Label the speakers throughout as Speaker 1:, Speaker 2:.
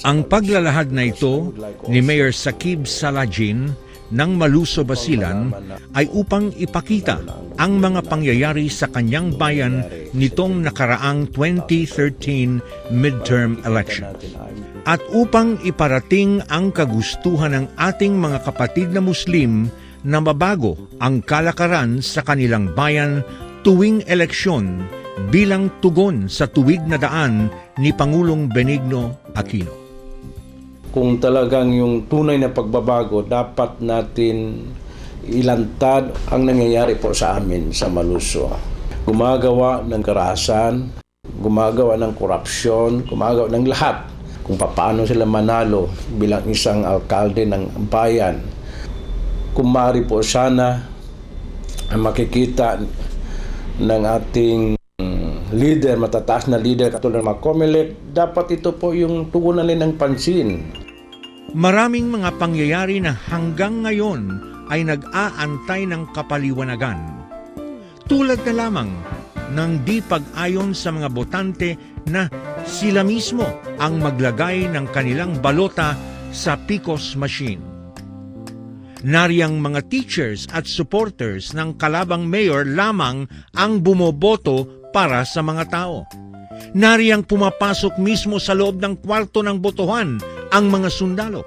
Speaker 1: Ang paglalahad na ito ni Mayor Saqib Salajin ng Maluso, Basilan ay upang ipakita ang mga pangyayari sa kanyang bayan nitong nakaraang 2013 midterm election. At upang iparating ang kagustuhan ng ating mga kapatid na Muslim na mabago ang kalakaran sa kanilang bayan tuwing eleksyon bilang tugon sa tuwid na daan ni Pangulong Benigno Aquino.
Speaker 2: Kung talagang yung tunay na pagbabago, dapat natin ilantad ang nangyayari po sa amin sa Maluso. Gumagawa ng karahasan, gumagawa ng korupsyon, gumagawa ng lahat. Kung paano sila manalo bilang isang alkalde ng bayan. Kung maaari po sana ang makikita ng ating leader, matataas na leader katulad ng mga COMELEC, dapat ito po yung tugunan ng pansin.
Speaker 1: Maraming mga pangyayari na hanggang ngayon ay nag-aantay ng kapaliwanagan. Tulad na lamang ng di pag-ayon sa mga botante na sila mismo ang maglagay ng kanilang balota sa PICOS machine. Nariyang mga teachers at supporters ng kalabang mayor lamang ang bumoboto para sa mga tao. Nariyang pumapasok mismo sa loob ng kwarto ng botohan ang mga sundalo.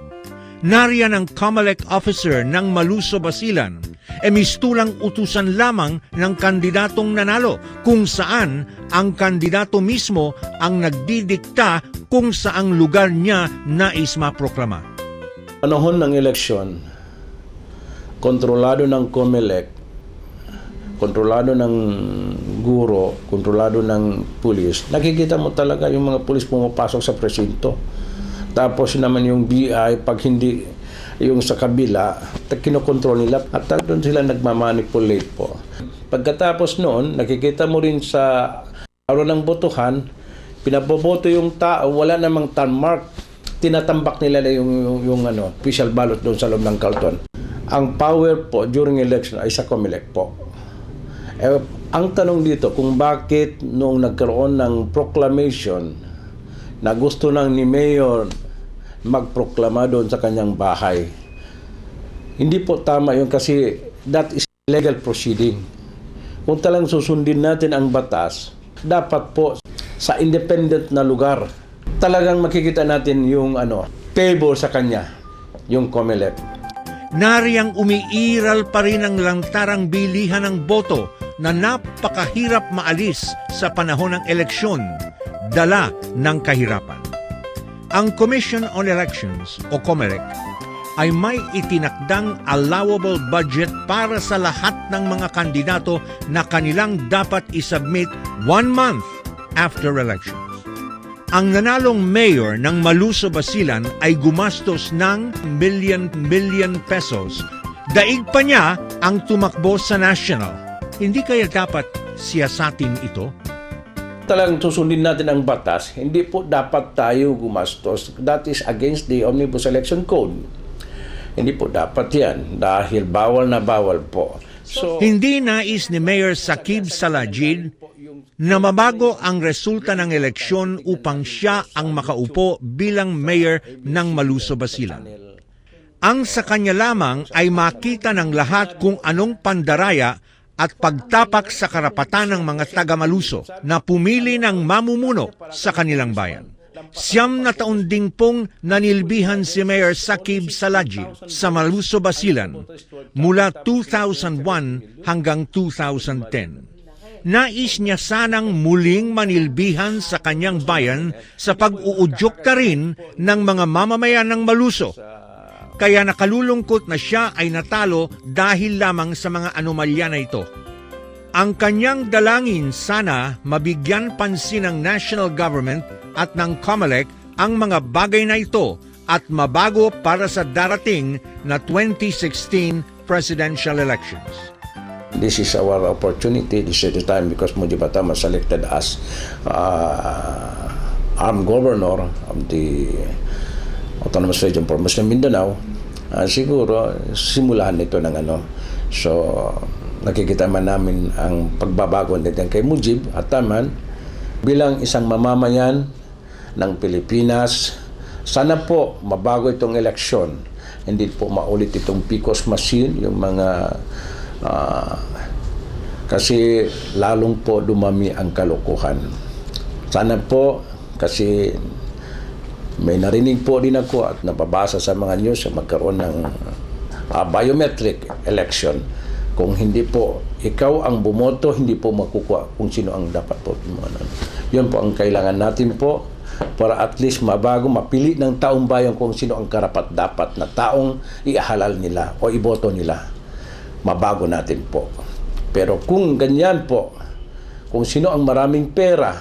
Speaker 1: Nariyan ang COMELEC officer ng Maluso, Basilan, mistulang utusan lamang ng kandidatong nanalo kung saan ang kandidato mismo ang nagdidikta kung saang lugar niya nais maproklama.
Speaker 2: Panahon ng eleksyon, kontrolado ng COMELEC, kontrolado ng guro, kontrolado ng pulis. Nakikita mo talaga yung mga pulis pumapasok sa presinto. Tapos naman yung BI, pag hindi yung sa kabila, kinokontrol nila at doon sila nagmamanipulate po. Pagkatapos noon, nakikita mo rin sa araw ng botohan, pinaboboto yung tao, wala namang tanmark, tinatambak nila yung official ballot doon sa loob ng kalton. Ang power po during election ay sa COMELEC po. Ang tanong dito kung bakit noong nagkaroon ng proclamation na gusto nang ni Mayor magproklama doon sa kanyang bahay. Hindi po tama yun kasi that is legal proceeding. Kung talagang susundin natin ang batas, dapat po sa independent na lugar, talagang makikita natin yung favor sa kanya, yung COMELEC.
Speaker 1: Nariyang umiiral pa rin ang lantarang bilihan ng boto na napakahirap maalis sa panahon ng eleksyon, dala ng kahirapan. Ang Commission on Elections o COMELEC ay may itinakdang allowable budget para sa lahat ng mga kandidato na kanilang dapat isubmit 1 month after elections. Ang nanalong mayor ng Maluso, Basilan ay gumastos ng million pesos. Daig pa niya ang tumakbo sa national. Hindi kaya dapat siyasatin ito?
Speaker 2: Talagang susundin natin ang batas, hindi po dapat tayo gumastos. That is against the Omnibus Election Code. Hindi po dapat yan dahil bawal na bawal po. So,
Speaker 1: hindi nais ni Mayor Saqib Salajin na mabago ang resulta ng eleksyon upang siya ang makaupo bilang mayor ng Maluso, Basilan. Ang sa kanya lamang ay makita ng lahat kung anong pandaraya at pagtapak sa karapatan ng mga taga-Maluso na pumili ng mamumuno sa kanilang bayan. 9 na taon ding pong nanilbihan si Mayor Saqib Salajin sa Maluso, Basilan mula 2001 hanggang 2010. Nais niya sanang muling manilbihan sa kanyang bayan sa pag-uudyok na rin ng mga mamamayan ng Maluso. Kaya nakalulungkot na siya ay natalo dahil lamang sa mga anomalya na ito. Ang kanyang dalangin sana mabigyan pansin ng national government at ng COMELEC ang mga bagay na ito at mabago para sa darating na 2016 presidential elections.
Speaker 2: This is our opportunity, this is the time because Mujib Batama selected as armed governor of the Autonomous Region for Muslim Mindanao. Siguro simulahan nito ng so nakikita man namin ang pagbabago nito kay Mujib at Taman bilang isang mamamayan ng Pilipinas Sana po mabago itong eleksyon. Hindi po maulit itong PCOS machine, yung mga kasi lalong po dumami ang kalokohan. Sana po, kasi may narinig po din ako at nababasa sa mga news na magkaroon ng biometric election. Kung hindi po ikaw ang bumoto, hindi po makukuha kung sino ang dapat po. Yun po ang kailangan natin po para at least mabago, mapili ng taong bayan kung sino ang karapat-dapat na taong ihalal nila o iboto nila. Mabago natin po. Pero kung ganyan po, kung sino ang maraming pera,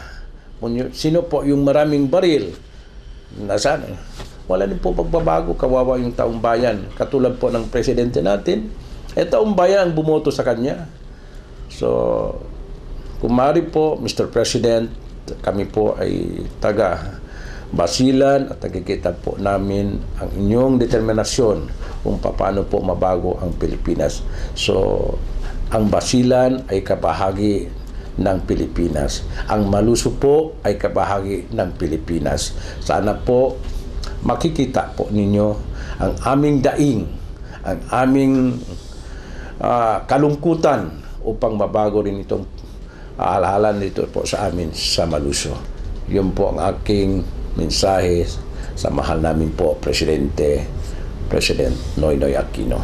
Speaker 2: kung sino po yung maraming baril, nasaan? Wala din po pagbabago, kawawa yung taong bayan. Katulad po ng presidente natin, taong bayan ang bumoto sa kanya. So, kung maaari po, Mr. President, kami po ay taga Basilan at nakikita po namin ang inyong determinasyon kung paano po mabago ang Pilipinas. So, ang Basilan ay kabahagi ng Pilipinas. Ang Maluso po ay kabahagi ng Pilipinas. Sana po makikita po ninyo ang aming daing, ang aming kalungkutan upang mabago rin itong halalan dito po sa amin sa Maluso. Yun po ang aking mensahe sa mahal namin po President Noynoy Aquino.